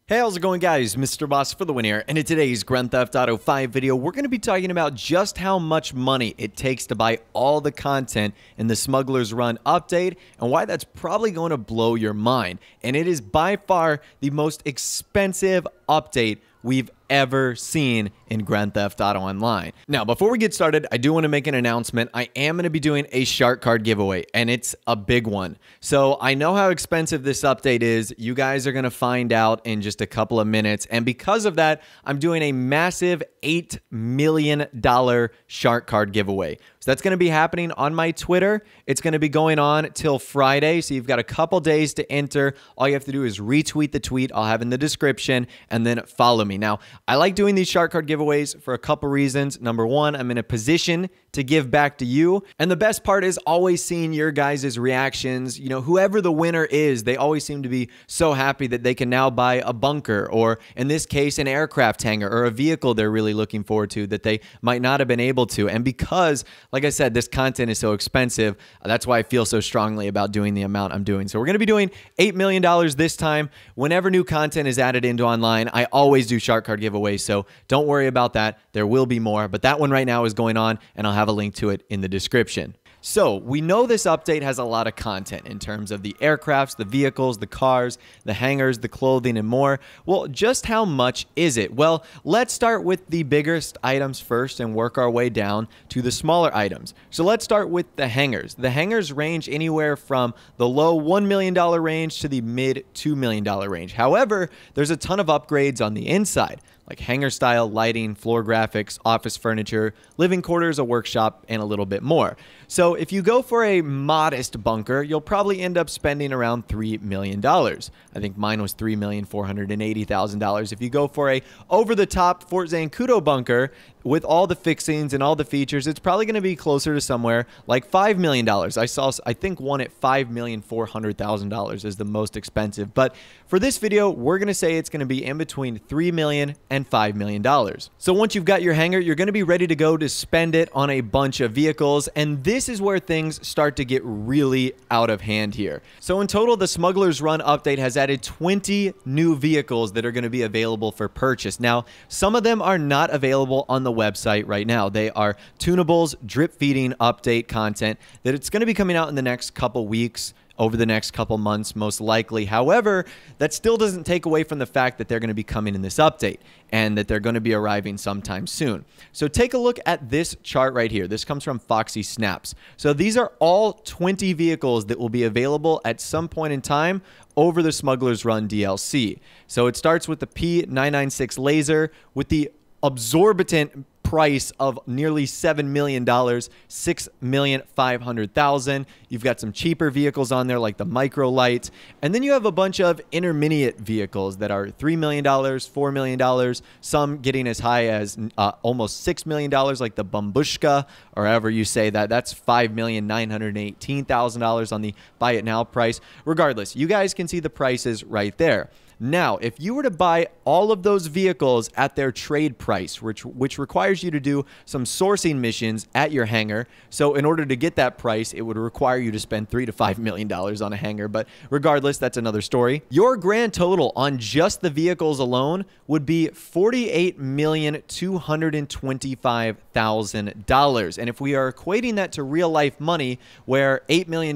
Hey, how's it going, guys? Mr. Boss for the win here, and in today's Grand Theft Auto 5 video, we're going to be talking about just how much money it takes to buy all the content in the Smuggler's Run update, and why that's probably going to blow your mind. And it is by far the most expensive update we've ever seen in Grand Theft Auto Online. Now, before we get started, I do want to make an announcement. I am going to be doing a shark card giveaway, and it's a big one. So I know how expensive this update is. You guys are going to find out in just a couple of minutes. And because of that, I'm doing a massive $8 million shark card giveaway. So that's going to be happening on my Twitter. It's going to be going on till Friday. So you've got a couple days to enter. All you have to do is retweet the tweet I'll have in the description and then follow me. Now, I like doing these shark card giveaways for a couple reasons. Number one, I'm in a position to give back to you. And the best part is always seeing your guys' reactions. You know, whoever the winner is, they always seem to be so happy that they can now buy a bunker, or in this case, an aircraft hangar, or a vehicle they're really looking forward to that they might not have been able to. And because, like I said, this content is so expensive, that's why I feel so strongly about doing the amount I'm doing. So we're going to be doing $8 million this time. Whenever new content is added into online, I always do shark card giveaways. So don't worry about that. There will be more, but that one right now is going on, and I'll have a link to it in the description. So we know this update has a lot of content in terms of the aircrafts, the vehicles, the cars, the hangars, the clothing, and more. Well, just how much is it? Well, let's start with the biggest items first and work our way down to the smaller items. So let's start with the hangars. The hangars range anywhere from the low $1 million range to the mid $2 million range. However, there's a ton of upgrades on the inside, like hangar style, lighting, floor graphics, office furniture, living quarters, a workshop, and a little bit more. So if you go for a modest bunker, you'll probably end up spending around $3 million. I think mine was $3,480,000. If you go for a over-the-top Fort Zancudo bunker with all the fixings and all the features, it's probably going to be closer to somewhere like $5 million. I think one at $5,400,000 is the most expensive. But for this video, we're going to say it's going to be in between $3 million and $5 million. So once you've got your hangar, you're going to be ready to go to spend it on a bunch of vehicles. And this is where things start to get really out of hand here. So in total, the Smuggler's Run update has added 20 new vehicles that are going to be available for purchase. Now, some of them are not available on the website right now. They are tunables, drip feeding update content that it's going to be coming out in the next couple weeks, over the next couple months, most likely. However, that still doesn't take away from the fact that they're going to be coming in this update and that they're going to be arriving sometime soon. So take a look at this chart right here. This comes from Foxy Snaps. So these are all 20 vehicles that will be available at some point in time over the Smuggler's Run DLC. So it starts with the P996 laser with the absorbent price of nearly $7 million, $6,500,000. You've got some cheaper vehicles on there like the Micro Light, and then you have a bunch of intermediate vehicles that are $3 million, $4 million, some getting as high as almost $6 million, like the Bambushka, or however you say that. That's $5,918,000 on the buy it now price. Regardless, you guys can see the prices right there. Now, if you were to buy all of those vehicles at their trade price, which requires you to do some sourcing missions at your hangar, so in order to get that price, it would require you to spend $3 to $5 million on a hangar, but regardless, that's another story. Your grand total on just the vehicles alone would be $48,225,000. And if we are equating that to real life money, where $8 million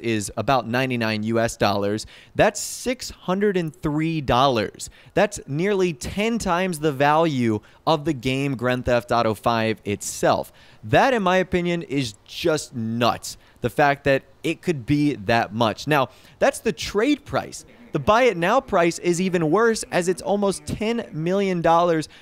is about 99 US dollars, that's $603. That's nearly 10 times the value of the game Grand Theft Auto 5 itself. That, in my opinion, is just nuts. The fact that it could be that much. Now, that's the trade price. The buy it now price is even worse, as it's almost $10 million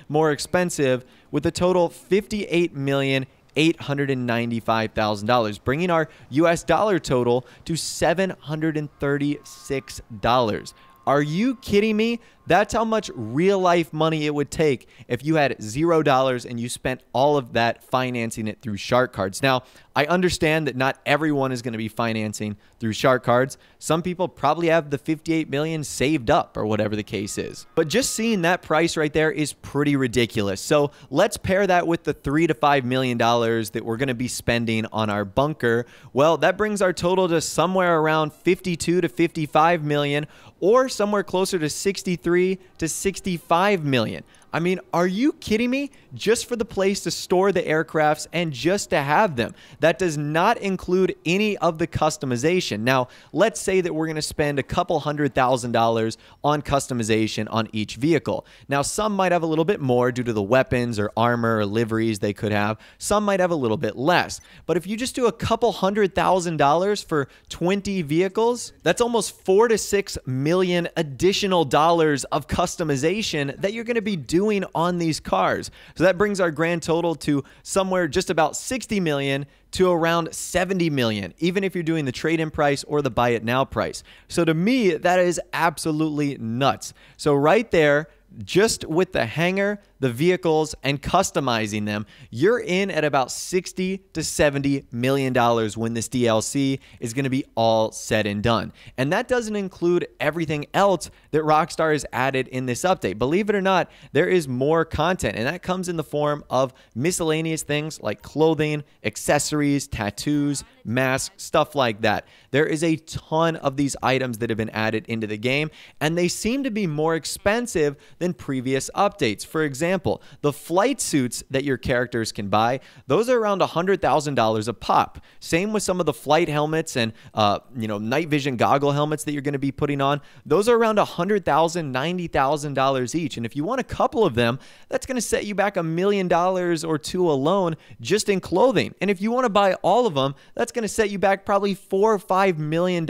more expensive, with a total $58,895,000, bringing our US dollar total to $736. Are you kidding me? That's how much real life money it would take if you had $0 and you spent all of that financing it through shark cards. Now, I understand that not everyone is going to be financing through shark cards. Some people probably have the 58 million saved up, or whatever the case is. But just seeing that price right there is pretty ridiculous. So let's pair that with the $3 to $5 million that we're going to be spending on our bunker. Well, that brings our total to somewhere around 52 to 55 million, or somewhere closer to 63 to 65 million. I mean, are you kidding me? Just for the place to store the aircrafts and just to have them. That does not include any of the customization. Now, let's say that we're going to spend a couple $100,000 on customization on each vehicle. Now, some might have a little bit more due to the weapons or armor or liveries they could have. Some might have a little bit less. But if you just do a couple $100,000 for 20 vehicles, that's almost $4 to $6 million additional dollars of customization that you're going to be doing on these cars. So that brings our grand total to somewhere just about 60 million to around 70 million, even if you're doing the trade-in price or the buy it now price. So to me, that is absolutely nuts. So right there, just with the hangar, the vehicles, and customizing them, you're in at about 60 to 70 million dollars when this DLC is going to be all said and done. And that doesn't include everything else that Rockstar has added in this update. Believe it or not, there is more content, and that comes in the form of miscellaneous things like clothing, accessories, tattoos, masks, stuff like that. There is a ton of these items that have been added into the game, and they seem to be more expensive than previous updates. For example, the flight suits that your characters can buy, those are around $100,000 a pop. Same with some of the flight helmets and night vision goggle helmets that you're going to be putting on. Those are around $100,000, $90,000 each. And if you want a couple of them, that's going to set you back $1 million or two alone just in clothing. And if you want to buy all of them, that's going to set you back probably $4 or $5 million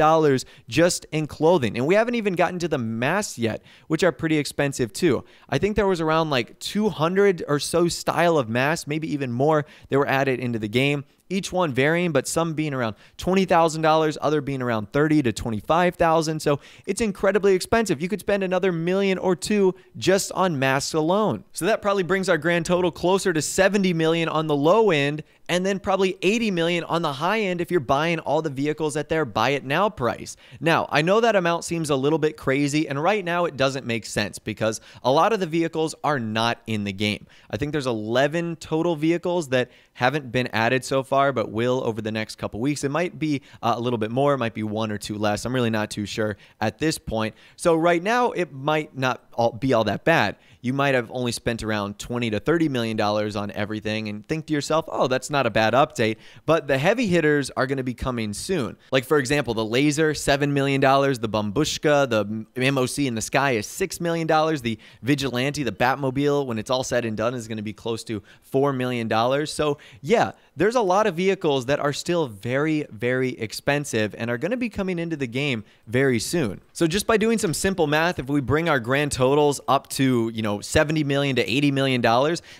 just in clothing. And we haven't even gotten to the masks yet, which are pretty expensive too. I think there was around like 200 or so style of masks, maybe even more, that were added into the game. Each one varying, but some being around $20,000, other being around $30,000 to $25,000. So it's incredibly expensive. You could spend another million or two just on masks alone. So that probably brings our grand total closer to 70 million on the low end, and then probably 80 million on the high end if you're buying all the vehicles at their buy it now price. Now, I know that amount seems a little bit crazy, and right now it doesn't make sense because a lot of the vehicles are not in the game. I think there's 11 total vehicles that haven't been added so far, but will over the next couple weeks. It might be a little bit more, it might be one or two less. I'm really not too sure at this point. So right now, it might not be all that bad. You might have only spent around $20 to $30 million on everything and think to yourself, oh, that's not a bad update. But the heavy hitters are going to be coming soon. Like, for example, the laser, $7 million. The Bambushka, the MOC in the sky is $6 million. The Vigilante, the Batmobile, when it's all said and done, is going to be close to $4 million. So, yeah, there's a lot of vehicles that are still very, very expensive and are going to be coming into the game very soon. So just by doing some simple math, if we bring our grand totals up to, $70 million to $80 million,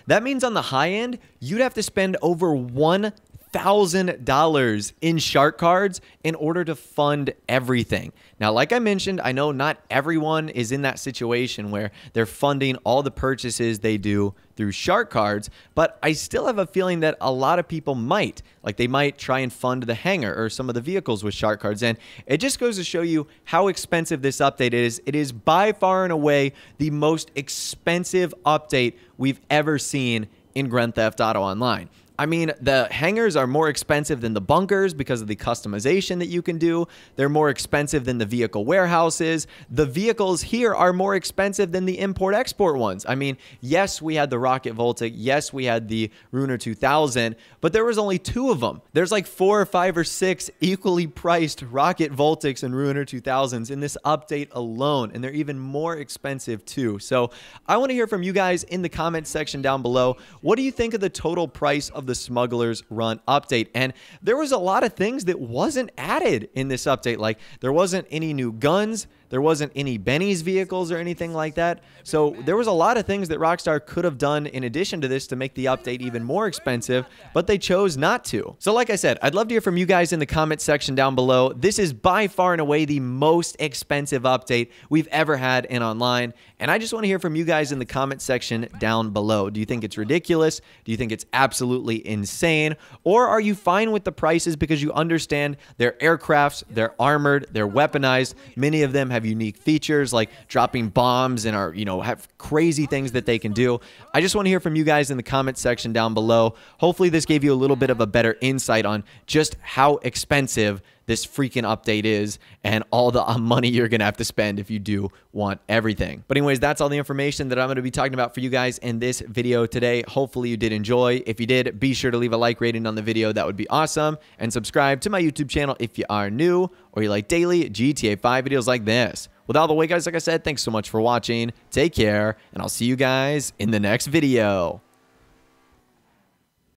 that means on the high end, you'd have to spend over $1,000 in shark cards in order to fund everything. Now, like I mentioned, I know not everyone is in that situation where they're funding all the purchases they do through shark cards, but I still have a feeling that a lot of people might. Like, they might try and fund the hangar or some of the vehicles with shark cards. And it just goes to show you how expensive this update is. It is by far and away the most expensive update we've ever seen in Grand Theft Auto Online. I mean, the hangars are more expensive than the bunkers because of the customization that you can do. They're more expensive than the vehicle warehouses. The vehicles here are more expensive than the import-export ones. I mean, yes, we had the Rocket Voltic. Yes, we had the Ruiner 2000, but there was only two of them. There's like 4 or 5 or 6 equally priced Rocket Voltics and Ruiner 2000s in this update alone, and they're even more expensive too. So I want to hear from you guys in the comments section down below. What do you think of the total price of the Smugglers Run update? And there was a lot of things that wasn't added in this update. Like, there wasn't any new guns, there wasn't any Benny's vehicles or anything like that. So there was a lot of things that Rockstar could have done in addition to this to make the update even more expensive, but they chose not to. So like I said, I'd love to hear from you guys in the comment section down below. This is by far and away the most expensive update we've ever had in online, and I just want to hear from you guys in the comment section down below. Do you think it's ridiculous? Do you think it's absolutely insane? Or are you fine with the prices because you understand they're aircrafts, they're armored, they're weaponized, many of them have unique features like dropping bombs and are, have crazy things that they can do. I just want to hear from you guys in the comment section down below. Hopefully this gave you a little bit of a better insight on just how expensive this freaking update is and all the money you're going to have to spend if you do want everything. But anyways, that's all the information that I'm going to be talking about for you guys in this video today. Hopefully you did enjoy. If you did, be sure to leave a like rating on the video. That would be awesome. And subscribe to my YouTube channel if you are new or you like daily GTA 5 videos like this. With all the way, guys, like I said, thanks so much for watching. Take care, and I'll see you guys in the next video.